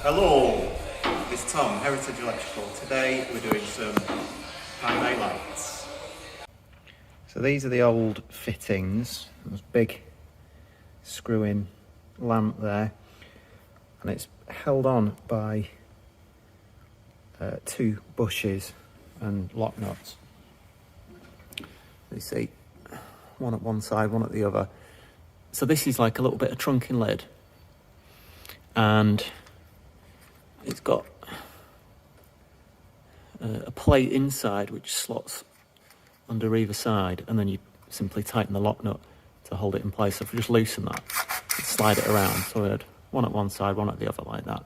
Hello, it's Tom, Heritage Electrical. Today we're doing some high lights. So these are the old fittings. There's a big screw-in lamp there, and it's held on by two bushes and lock nuts. You see, one at one side, one at the other. So this is like a little bit of trunking lid, and it's got a plate inside which slots under either side, and then you simply tighten the lock nut to hold it in place. So if we just loosen that, slide it around, so we had one at one side, one at the other like that.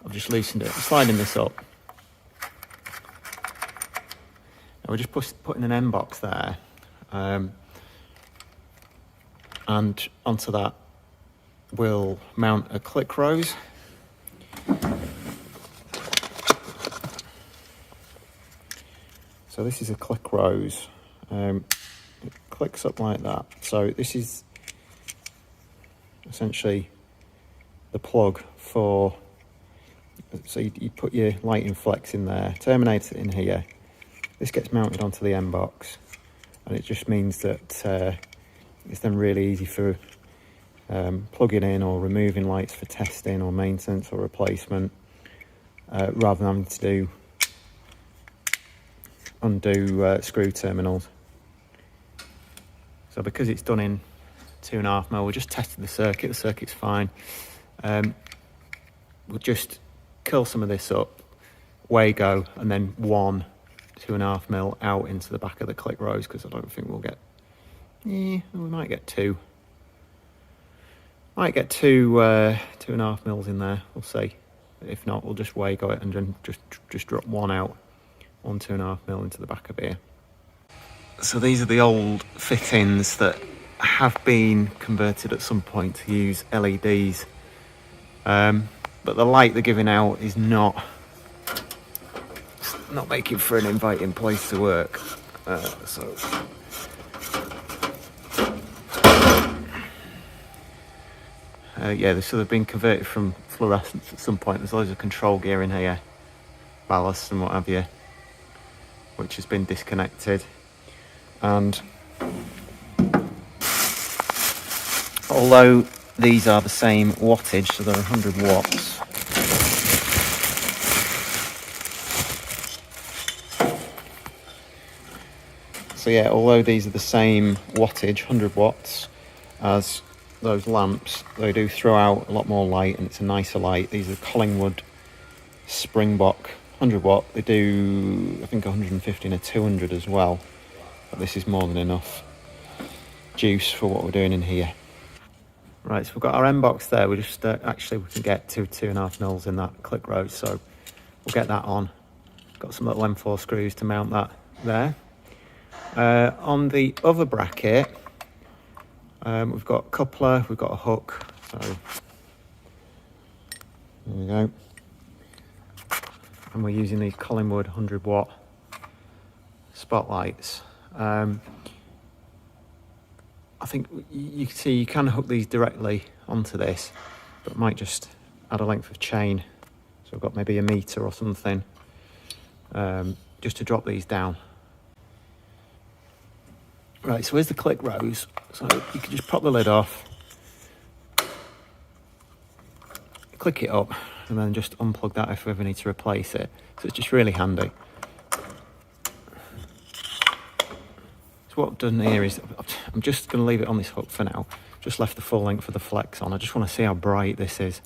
I've just loosened it, I'm sliding this up. Now we're just putting an end box there, and onto that we'll mount a click rose. So this is a click rose. It clicks up like that. So this is essentially the plug for, so you put your lighting flex in there, terminate it in here. This gets mounted onto the end box, and it just means that it's then really easy for plugging in or removing lights for testing or maintenance or replacement, rather than having to undo screw terminals. So because it's done in 2.5mm, we just tested the circuit's fine. We'll just curl some of this up, way go, and then 2.5mm out into the back of the click rose, because I don't think we'll get, we might get two. Might get 2.5mm in there, we'll see. If not, we'll just way go it and then just drop one out, 2.5mm into the back of here. So these are the old fittings that have been converted at some point to use LEDs, but the light they're giving out is not making for an inviting place to work. So they've been converted from fluorescence at some point. There's loads of control gear in here, ballasts and what have you, which has been disconnected. And although these are the same wattage, so they're 100 watts, although these are the same wattage, 100 watts, as those lamps, they do throw out a lot more light, and it's a nicer light. These are Collingwood Springbok 100 watt. They do, I think, 150 and a 200 as well, but this is more than enough juice for what we're doing in here. Right, so we've got our end box there. We just actually we can get 2.5mm in that click rose, so we'll get that on. Got some little M4 screws to mount that there. On the other bracket, we've got a coupler, we've got a hook, so there we go. And we're using these Collingwood 100 watt spotlights. I think you can see you can hook these directly onto this, but might just add a length of chain. So I've got maybe a meter or something, just to drop these down. Right, so here's the click rose. So you can just pop the lid off, click it up, and then just unplug that if we ever need to replace it. So it's just really handy. So what I've done here is, I'm just going to leave it on this hook for now. Just left the full length of the flex on. I just want to see how bright this is,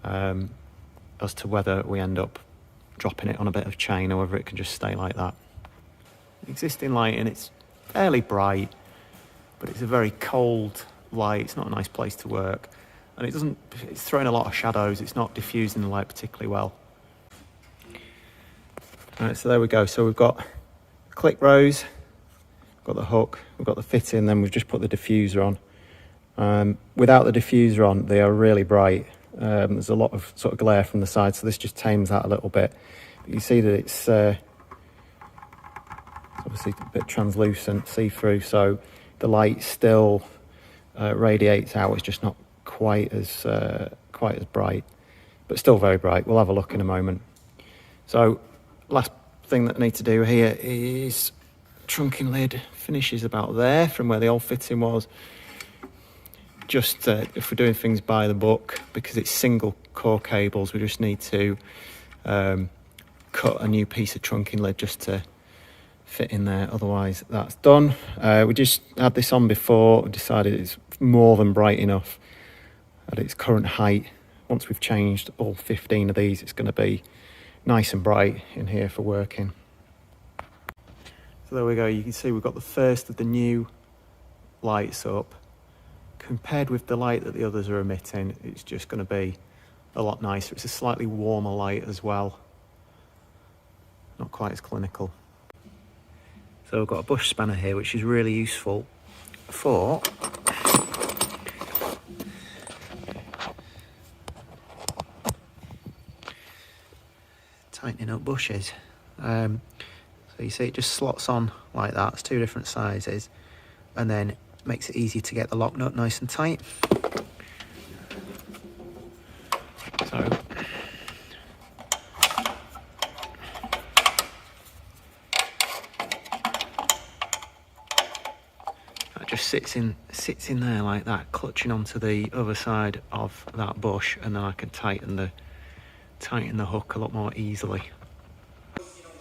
as to whether we end up dropping it on a bit of chain or whether it can just stay like that. Existing lighting, it's fairly bright, but it's a very cold light. It's not a nice place to work, and it's throwing a lot of shadows. It's not diffusing the light particularly well. Alright, so there we go. So we've got click rose, got the hook, we've got the fitting, then we've just put the diffuser on. Without the diffuser on, they are really bright. There's a lot of sort of glare from the side, so this just tames that a little bit. But you see that it's obviously a bit translucent, see-through, so the light still radiates out. It's just not quite as bright. but still very bright. We'll have a look in a moment. So last thing that I need to do here is trunking lid finishes about there from where the old fitting was. Just if we're doing things by the book, because it's single core cables, we just need to cut a new piece of trunking lid just to fit in there. Otherwise that's done. We just had this on before, decided it's more than bright enough at its current height. Once we've changed all 15 of these, it's going to be nice and bright in here for working. So there we go, you can see we've got the first of the new lights up. Compared with the light that the others are emitting, it's just going to be a lot nicer. It's a slightly warmer light as well, not quite as clinical. So we've got a bush spanner here, which is really useful for tightening up bushes. So you see it just slots on like that. It's two different sizes, and then makes it easy to get the lock nut nice and tight. So that just sits in there like that, clutching onto the other side of that bush, and then I can tighten the hook a lot more easily.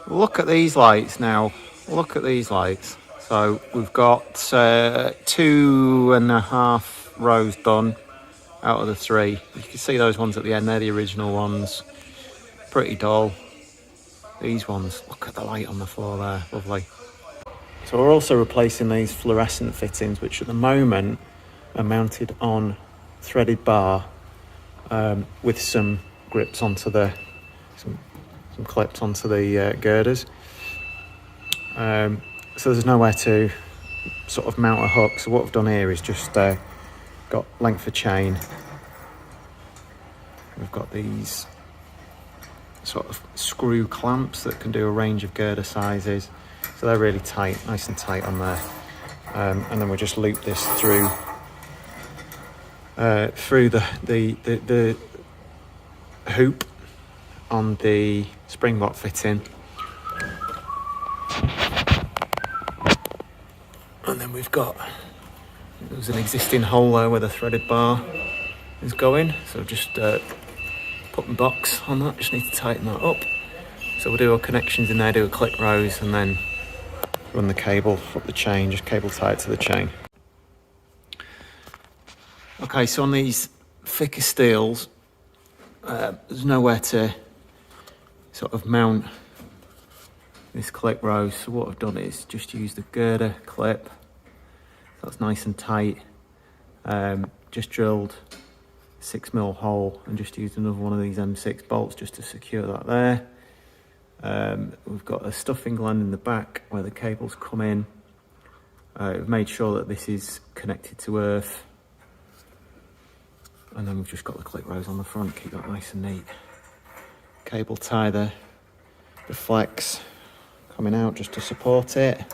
Look at these lights now. Look at these lights. So we've got 2.5 rows done out of the 3. You can see those ones at the end, they're the original ones. Pretty dull. These ones, look at the light on the floor there, lovely. So we're also replacing these fluorescent fittings, which at the moment are mounted on threaded bar with some grips onto the, some clips onto the girders. So there's nowhere to sort of mount a hook. So what I've done here is just got length of chain. We've got these sort of screw clamps that can do a range of girder sizes. So they're really tight, nice and tight on there. And then we'll just loop this through the hoop on the Springbok fitting. And then we've got, there's an existing hole there where the threaded bar is going. So just put my box on that, just need to tighten that up. So we'll do our connections in there, do a click rose, and then run the cable up the chain, just cable tie it to the chain. Okay, so on these thicker steels, there's nowhere to sort of mount this click rose. So what I've done is just use the girder clip. That's nice and tight. Just drilled a 6mm hole and just used another one of these M6 bolts just to secure that there. We've got a stuffing gland in the back where the cables come in. We've made sure that this is connected to earth. And then we've just got the click rose on the front, keep that nice and neat. Cable tie the flex coming out just to support it.